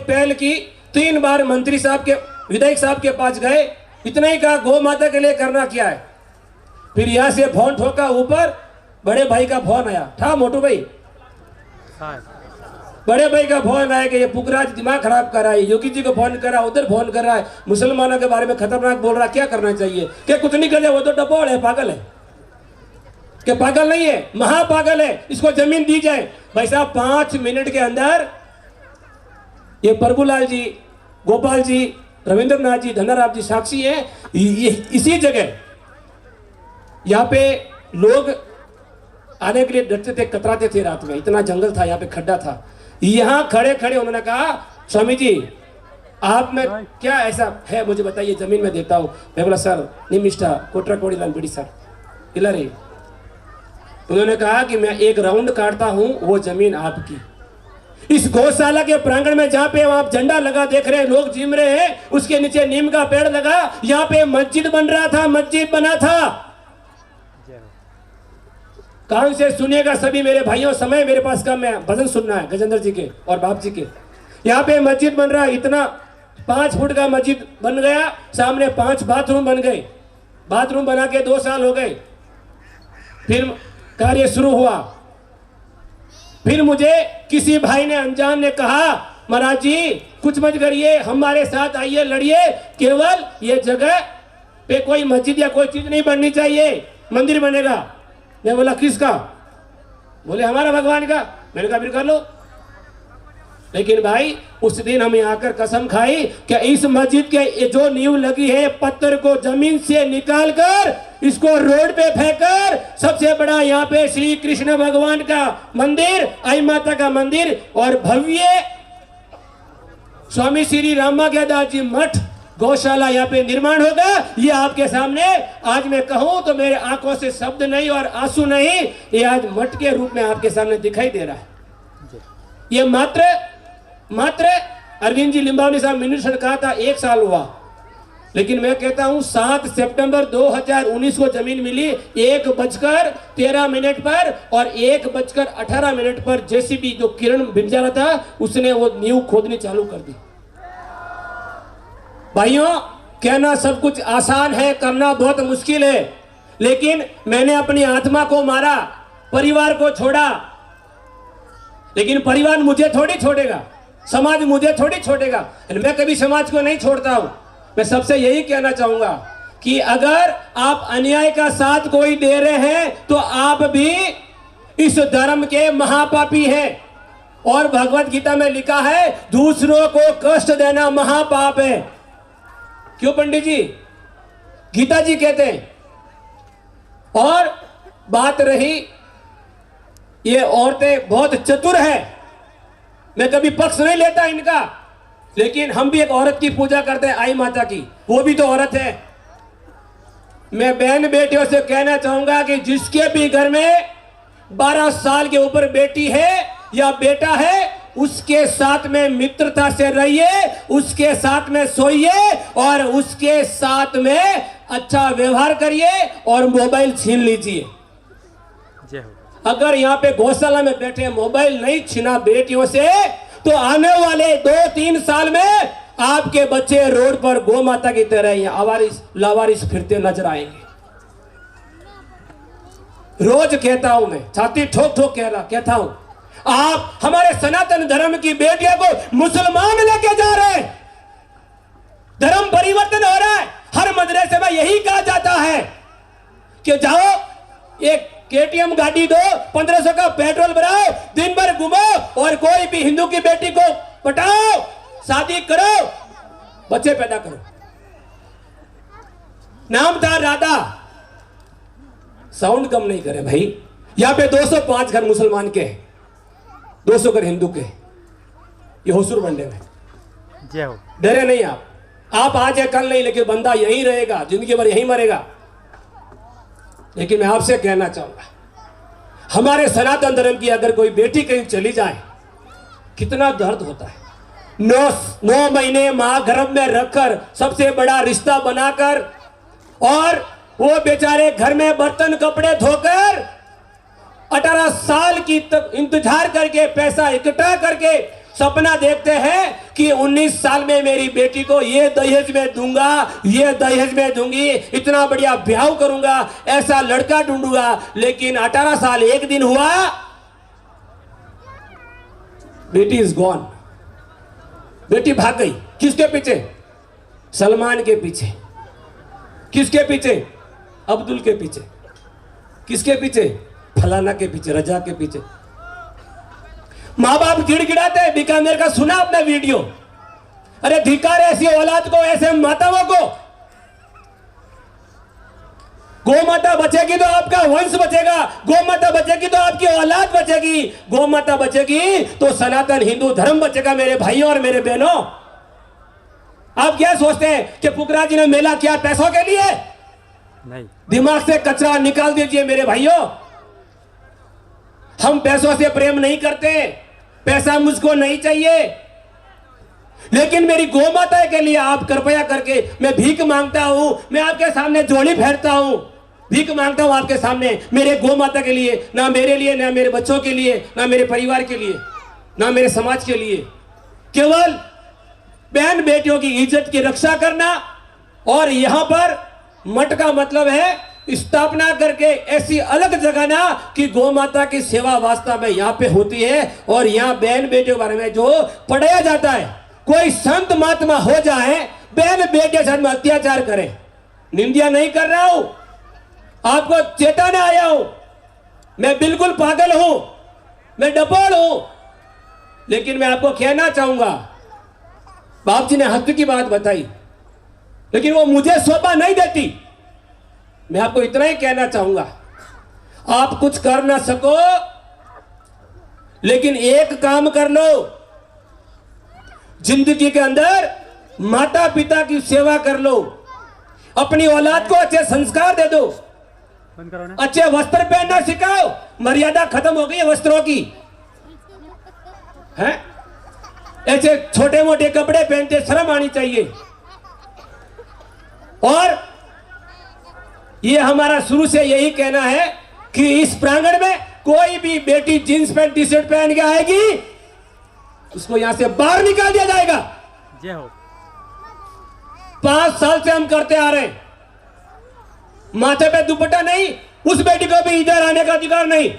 पहल की, 3 बार मंत्री साहब के, विधायक साहब के पास गए, इतना ही कहा गौ माता के लिए करना क्या है। फिर यहाँ से फोन ठोका ऊपर, बड़े भाई का फोन आया, था मोटू भाई, बड़े भाई का फोन आया कि ये पुखराज दिमाग खराब कर रहा है, योगी जी को फोन कर रहा है, उधर फोन कर रहा है, मुसलमानों के बारे में खतरनाक बोल रहा है, क्या करना चाहिए। क्या कुछ नहीं कर जाए, वो तो डबोड़ है, पागल है। क्या पागल नहीं है, महापागल है, इसको जमीन दी जाए। भाई साहब 5 मिनट के अंदर ये प्रभुलाल जी, गोपाल जी, रविंद्रनाथ जी, धनाराम जी साक्षी है। इसी जगह यहाँ पे लोग आने के लिए डरते थे, कतराते थे रात में, इतना जंगल था, यहाँ पे खड्डा था। यहाँ खड़े खड़े उन्होंने कहा, स्वामी जी आप में क्या ऐसा है मुझे बताइए, जमीन में देता हूँ। मैं बोला सर निमिष्ठा कोटरा कोड़ी लाल बिड़ी सर इला रही। उन्होंने कहा कि मैं 1 राउंड काटता हूं, वो जमीन आपकी। इस गौशाला के प्रांगण में जहां पे आप झंडा लगा देख रहे हैं, लोग जिम रहे हैं, उसके नीचे नीम का पेड़ लगा, यहाँ पे मस्जिद बन रहा था, मस्जिद बना था। कान से सुनिएगा सभी मेरे भाइयों, समय मेरे पास कम है, भजन सुनना है गजेंद्र जी के और बाप जी के। यहाँ पे मस्जिद बन रहा है, इतना 5 फुट का मस्जिद बन गया, सामने 5 बाथरूम बन गए। बाथरूम बना के 2 साल हो गए, फिर कार्य शुरू हुआ। फिर मुझे किसी भाई ने, अनजान ने कहा, महाराज जी कुछ मत करिए, हमारे साथ आइए, लड़िए, केवल ये जगह पे कोई मस्जिद या कोई चीज नहीं बननी चाहिए, मंदिर बनेगा। मैं बोला किसका? बोले हमारा भगवान का। मैंने कहा फिर कर लो। लेकिन भाई उस दिन हमें आकर कसम खाई कि इस मस्जिद के जो नींव लगी है, पत्थर को जमीन से निकालकर इसको रोड पे फेंककर सबसे बड़ा यहाँ पे श्री कृष्ण भगवान का मंदिर, आई माता का मंदिर और भव्य स्वामी श्री रामाज्ञादास जी मठ गौशाला यहाँ पे निर्माण होगा। ये आपके सामने आज मैं कहूं तो मेरे आंखों से शब्द नहीं और आंसू नहीं, ये आज मठ के रूप में आपके सामने दिखाई दे रहा है। ये मात्र अरविंद जी लिंबावली साहब मिनिस्टर ने कहा था 1 साल हुआ, लेकिन मैं कहता हूं 7 सितंबर 2019 को जमीन मिली 1:13 पर और 1:18 पर जेसीबी जो किरण बिंजारा था उसने वो नींव खोदनी चालू कर दी। भाइयों कहना सब कुछ आसान है, करना बहुत मुश्किल है। लेकिन मैंने अपनी आत्मा को मारा, परिवार को छोड़ा, लेकिन परिवार मुझे थोड़ी छोड़ेगा, समाज मुझे थोड़ी छोड़ेगा। मैं कभी समाज को नहीं छोड़ता हूं। मैं सबसे यही कहना चाहूंगा कि अगर आप अन्याय का साथ कोई दे रहे हैं तो आप भी इस धर्म के महापापी हैं। और भगवत गीता में लिखा है दूसरों को कष्ट देना महापाप है। क्यों पंडित जी? गीता जी कहते हैं। और बात रही ये औरतें बहुत चतुर है, मैं कभी पक्ष नहीं लेता इनका, लेकिन हम भी एक औरत की पूजा करते हैं, आई माता की, वो भी तो औरत है। मैं बहन बेटियों से कहना चाहूंगा कि जिसके भी घर में 12 साल के ऊपर बेटी है या बेटा है, उसके साथ में मित्रता से रहिए, उसके साथ में सोइए और उसके साथ में अच्छा व्यवहार करिए और मोबाइल छीन लीजिए। अगर यहाँ पे गौशाला में बैठे मोबाइल नहीं छीना बेटियों से, तो आने वाले 2-3 साल में आपके बच्चे रोड पर गौ माता की तरह आवारिस लावारिस फिरते नजर आएंगे। रोज कहता हूं मैं, छाती ठोक ठोक कहता हूं, आप हमारे सनातन धर्म की बेटियों को मुसलमान लेके जा रहे हैं। धर्म परिवर्तन हो रहा है। हर मदरसे में यही कहा जाता है कि जाओ एक केटीएम गाड़ी दो, 1500 का पेट्रोल भराओ, दिन भर घूमो और कोई भी हिंदू की बेटी को पटाओ, शादी करो, बच्चे पैदा करो। नाम था राधा। साउंड कम नहीं करे भाई। यहां पे 205 घर मुसलमान के हैं, 200 घर हिंदू के। ये होसुर बंडे में डरे नहीं आप आज है कल नहीं, लेकिन बंदा यहीं रहेगा, जिंदगी भर यहीं मरेगा। लेकिन मैं आपसे कहना चाहूंगा, हमारे सनातन धर्म की अगर कोई बेटी कहीं चली जाए, कितना दर्द होता है। 9 महीने मां गर्भ में रखकर सबसे बड़ा रिश्ता बनाकर, और वो बेचारे घर में बर्तन कपड़े धोकर 18 साल की तक इंतजार करके, पैसा इकट्ठा करके सपना देखते हैं कि 19 साल में मेरी बेटी को ये दहेज में दूंगा, ये दहेज में दूंगी, इतना बढ़िया ब्याह करूंगा, ऐसा लड़का ढूंढूंगा। लेकिन 18 साल एक दिन हुआ, बेटी इज गॉन। बेटी भाग गई। किसके पीछे? सलमान के पीछे। किसके पीछे? अब्दुल के पीछे। किसके पीछे? फलाना के पीछे, रजा के पीछे। मां बाप गिड़गिड़ाते हैं। बीकानेर का सुना आपने वीडियो? अरे धिक्कार ऐसी औलाद को, ऐसे माताओं को। गौ माता बचेगी तो आपका वंश बचेगा, गौ माता बचेगी तो आपकी औलाद बचेगी, गौ माता बचेगी तो सनातन हिंदू धर्म बचेगा। मेरे भाइयों और मेरे बहनों, आप क्या सोचते हैं कि पुखराज जी ने मेला किया पैसों के लिए? नहीं। दिमाग से कचरा निकाल दीजिए मेरे भाइयों। हम पैसों से प्रेम नहीं करते, पैसा मुझको नहीं चाहिए, लेकिन मेरी गौ माता के लिए आप कृपया करके, मैं भीख मांगता हूं, मैं आपके सामने जोड़ी फेरता हूं, भीख मांगता हूं आपके सामने, मेरे गौ माता के लिए, ना मेरे लिए, ना मेरे बच्चों के लिए, ना मेरे परिवार के लिए, ना मेरे समाज के लिए। केवल बहन बेटियों की इज्जत की रक्षा करना। और यहां पर मठ का मतलब है स्थापना करके ऐसी अलग जगह ना कि गौ माता की सेवा वास्तव में यहां पे होती है। और यहां बहन बेटियों के बारे में जो पढ़ाया जाता है, कोई संत महात्मा हो जाए, बहन बेटे साथ में अत्याचार करे, निंदा नहीं कर रहा हूं, आपको चेताने आया हूं। मैं बिल्कुल पागल हूं, मैं डपोल हूं, लेकिन मैं आपको कहना चाहूंगा, बाप जी ने हक की बात बताई, लेकिन वो मुझे शोभा नहीं देती। मैं आपको इतना ही कहना चाहूंगा, आप कुछ कर ना सको, लेकिन एक काम कर लो, जिंदगी के अंदर माता पिता की सेवा कर लो, अपनी औलाद को अच्छे संस्कार दे दो, अच्छे वस्त्र पहनना सिखाओ। मर्यादा खत्म हो गई है वस्त्रों की, हैं? ऐसे छोटे मोटे कपड़े पहनते शर्म आनी चाहिए। और ये हमारा शुरू से यही कहना है कि इस प्रांगण में कोई भी बेटी जींस पैंट टी शर्ट पहन के आएगी, उसको यहां से बाहर निकाल दिया जाएगा। जय हो। 5 साल से हम करते आ रहे हैं, माथे पे दुपट्टा नहीं, उस बेटी को भी इधर आने का अधिकार नहीं।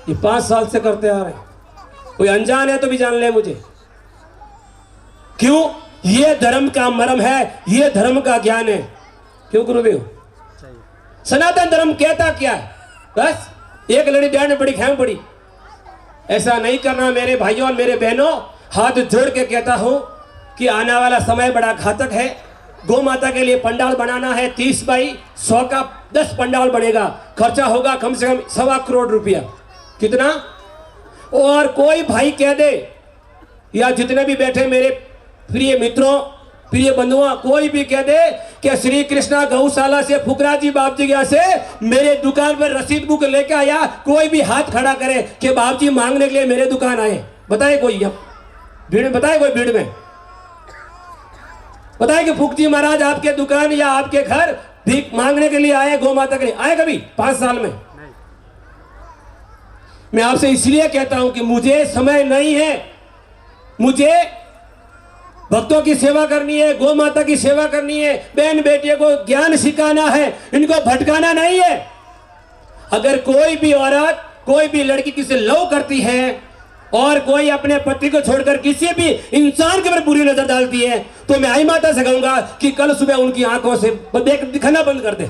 ये 5 साल से करते आ रहे हैं। कोई अनजान है तो भी जान ले मुझे। क्यों? ये धर्म का मर्म है, ये धर्म का ज्ञान है। क्यों गुरुदेव? सनातन धर्म कहता क्या है? बस एक लड़ी डांड पड़ी खेम पड़ी। ऐसा नहीं करना मेरे भाइयों और मेरे बहनों। हाथ जोड़ के कहता हूं कि आने वाला समय बड़ा घातक है। गौ माता के लिए पंडाल बनाना है, 30 बाई 100 का 10 पंडाल बनेगा, खर्चा होगा कम से कम 1.25 करोड़ रुपया। कितना? और कोई भाई कह दे, या जितने भी बैठे मेरे प्रिय मित्रों, प्रिय बंधुओं, कोई भी कह दे कि श्री कृष्णा गौशाला से फुकरा जी बाप जी यहाँ से मेरे दुकान पर रसीद बुक लेके आया, कोई भी हाथ खड़ा करे कि बाप जी मांगने के लिए मेरे दुकान आए। बताए कोई? भीड़ में बताए कोई? भीड़ में बताए कि फुक जी महाराज आपके दुकान या आपके घर भीख मांगने के लिए आए, गौ माता के लिए आए कभी 5 साल में? मैं आपसे इसलिए कहता हूं कि मुझे समय नहीं है, मुझे भक्तों की सेवा करनी है, गौ माता की सेवा करनी है, बहन बेटियों को ज्ञान सिखाना है, इनको भटकाना नहीं है। अगर कोई भी औरत, कोई भी लड़की किसी लव करती है और कोई अपने पति को छोड़कर किसी भी इंसान के ऊपर बुरी नजर डालती है, तो मैं आई माता से कहूंगा कि कल सुबह उनकी आंखों से दिखना बंद कर दे।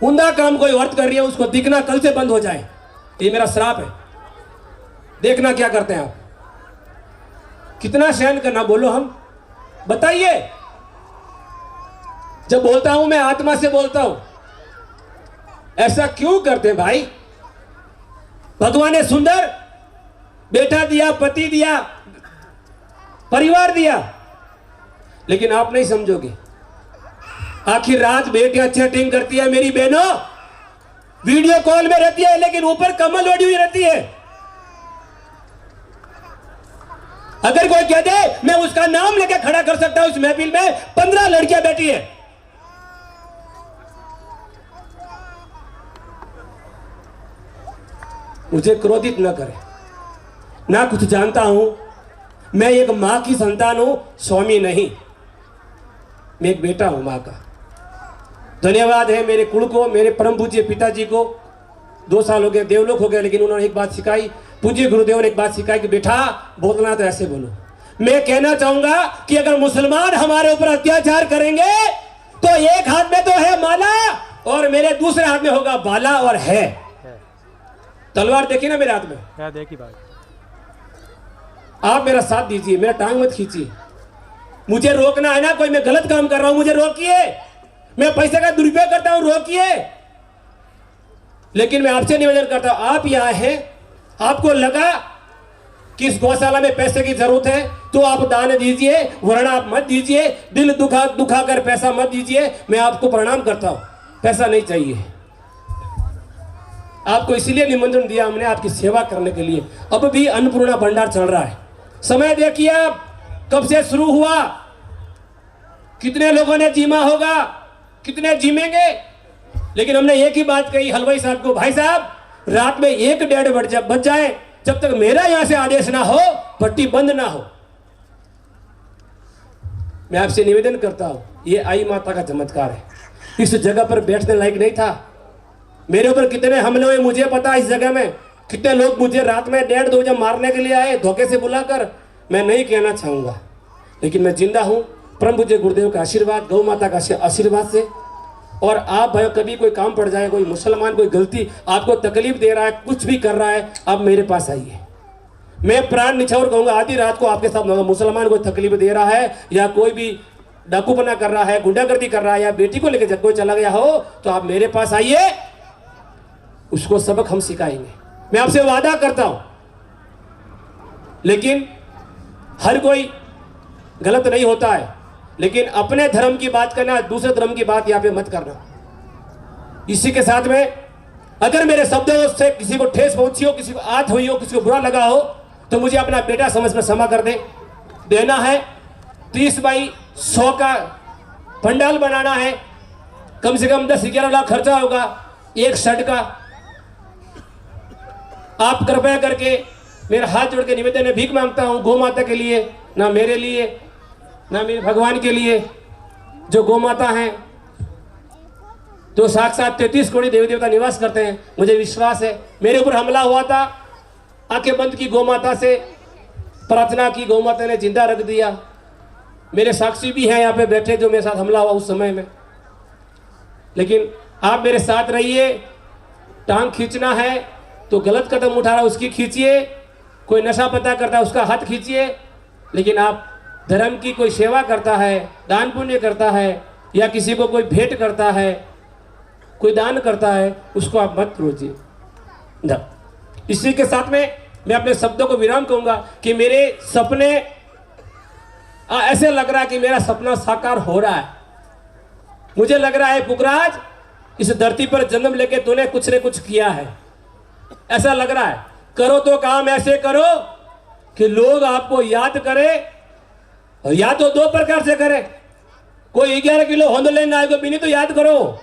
उंदा काम कोई औरत कर रही है, उसको दिखना कल से बंद हो जाए। ये मेरा श्राप है। देखना क्या करते हैं आप। कितना सहन करना, बोलो हम बताइए। जब बोलता हूं मैं आत्मा से बोलता हूं। ऐसा क्यों करते हैं भाई? भगवान ने सुंदर बेटा दिया, पति दिया, परिवार दिया, लेकिन आप नहीं समझोगे। आखिर रात बेटियां चैटिंग करती है मेरी बहनों, वीडियो कॉल में रहती है, लेकिन ऊपर कमल ओढ़ी हुई रहती है। अगर कोई कह दे मैं उसका नाम लेके खड़ा कर सकता हूं, उस महफिल में 15 लड़कियां बैठी है। मुझे क्रोधित न करें। ना कुछ जानता हूं। मैं एक माँ की संतान हूं, स्वामी नहीं। मैं एक बेटा हूं माँ का। धन्यवाद है मेरे कुल को, मेरे परम पूज्य पिताजी को। 2 साल हो गए, देवलोक हो गया, लेकिन उन्होंने एक बात सिखाई, पूज्य गुरुदेव ने एक बात सिखाई कि बेटा बोलना तो ऐसे बोलो। मैं कहना चाहूंगा कि अगर मुसलमान हमारे ऊपर अत्याचार करेंगे तो एक हाथ में तो है माला और मेरे दूसरे हाथ में होगा बाला और है तलवार। देखिए ना मेरे हाथ में, देखी भाई। आप मेरा साथ दीजिए, मेरा टांग मत खींचिए। मुझे रोकना है ना, कोई मैं गलत काम कर रहा हूं मुझे रोकिए। मैं पैसे का दुरुपयोग करता हूं, रोकिए। लेकिन मैं आपसे निवेदन करता हूं, आप यहां हैं, आपको लगा कि इस गौशाला में पैसे की जरूरत है तो आप दान दीजिए, वरना आप मत दीजिए। दिल दुखा कर पैसा मत दीजिए। मैं आपको प्रणाम करता हूं, पैसा नहीं चाहिए। आपको इसीलिए निमंत्रण दिया हमने, आपकी सेवा करने के लिए। अब भी अन्नपूर्णा भंडार चल रहा है। समय देखिए आप, कब से शुरू हुआ, कितने लोगों ने जीमा होगा, कितने जीमेंगे। लेकिन हमने एक ही बात कही हलवाई साहब को, भाई साहब रात में 1-1:30 बज जाए, जब तक मेरा यहां से आदेश ना हो पट्टी बंद ना हो। मैं आपसे निवेदन करता हूं, ये आई माता का चमत्कार है। इस जगह पर बैठने लायक नहीं था। मेरे ऊपर कितने हमले हुए मुझे पता, इस जगह में कितने लोग मुझे रात में 1:30-2 बजे मारने के लिए आए, धोखे से बुलाकर। मैं नहीं कहना चाहूंगा, लेकिन मैं जिंदा हूं परम पूज्य गुरुदेव का आशीर्वाद, गौ माता का आशीर्वाद से। और आप भाई कभी कोई काम पड़ जाए, कोई मुसलमान कोई गलती आपको तकलीफ दे रहा है, कुछ भी कर रहा है, आप मेरे पास आइए। मैं प्राण निछावर कहूंगा, आधी रात को आपके साथ मुसलमान कोई तकलीफ दे रहा है या कोई भी डाकूपना कर रहा है, गुंडागर्दी कर रहा है या बेटी को लेकर जब कोई चला गया हो तो आप मेरे पास आइए, उसको सबक हम सिखाएंगे। मैं आपसे वादा करता हूं। लेकिन हर कोई गलत नहीं होता है, लेकिन अपने धर्म की बात करना, दूसरे धर्म की बात यहां पे मत करना। इसी के साथ में अगर मेरे शब्दों से किसी को ठेस पहुंची हो, किसी को आहत हुई हो, किसी को बुरा लगा हो, तो मुझे अपना बेटा समझ में क्षमा कर दे। देना है 30x100 का पंडाल बनाना है, कम से कम 10-11 लाख खर्चा होगा एक शर्ट का। आप कृपया करके मेरा हाथ जोड़ के निवेदन है, भीख मांगता हूं गौ माता के लिए, ना मेरे लिए ना मेरे भगवान के लिए। जो गौ माता हैं तो साक्षात 33 करोड़ देवी देवता निवास करते हैं। मुझे विश्वास है, मेरे ऊपर हमला हुआ था, आंखें बंद की गौ माता से प्रार्थना की, गौ माता ने जिंदा रख दिया। मेरे साक्षी भी हैं यहाँ पे बैठे जो मेरे साथ हमला हुआ उस समय में। लेकिन आप मेरे साथ रहिए। टांग खींचना है तो गलत कदम उठा रहा उसकी खींचिए, कोई नशा पता करता है उसका हाथ खींचिए। लेकिन आप धर्म की कोई सेवा करता है, दान पुण्य करता है, या किसी को कोई भेंट करता है, कोई दान करता है, उसको आप मत रोकिए। इसी के साथ में मैं अपने शब्दों को विराम कहूंगा कि मेरे सपने ऐसे लग रहा है कि मेरा सपना साकार हो रहा है। मुझे लग रहा है पुखराज, इस धरती पर जन्म लेके तूने कुछ न कुछ किया है, ऐसा लग रहा है। करो तो काम ऐसे करो कि लोग आपको याद करें, और या तो 2 प्रकार से करें। कोई 11 किलो होंद लेने आएगा भी नहीं तो याद करो,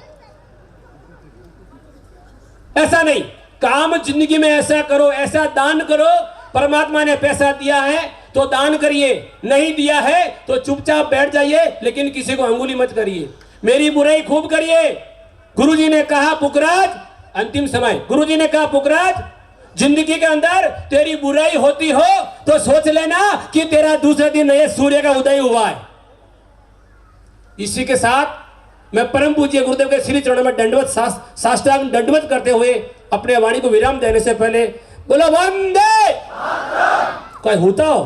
ऐसा नहीं। काम जिंदगी में ऐसा करो, ऐसा दान करो। परमात्मा ने पैसा दिया है तो दान करिए, नहीं दिया है तो चुपचाप बैठ जाइए, लेकिन किसी को अंगुली मत करिए। मेरी बुराई खूब करिए। गुरुजी ने कहा पुखराज, अंतिम समय गुरुजी ने कहा पुखराज, जिंदगी के अंदर तेरी बुराई होती हो तो सोच लेना कि तेरा दूसरे दिन नए सूर्य का उदय हुआ है। इसी के साथ मैं परम पूज्य गुरुदेव के श्री चरणों में दंडवत साष्टांग दंडवत करते हुए अपने वाणी को विराम देने से पहले बोलो वंदे मातरम। कोई होता हो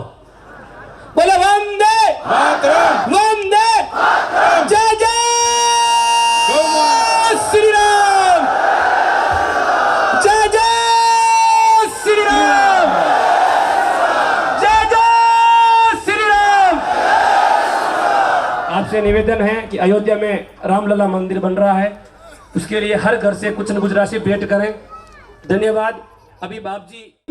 बोलो वंदे मातरम, वंदे मातरम, जय जय श्री राम, जय जय श्री राम, जय जय श्री राम। आपसे निवेदन है कि अयोध्या में रामलला मंदिर बन रहा है, उसके लिए हर घर से कुछ न कुछ राशि भेंट करें। धन्यवाद। अभी बाप जी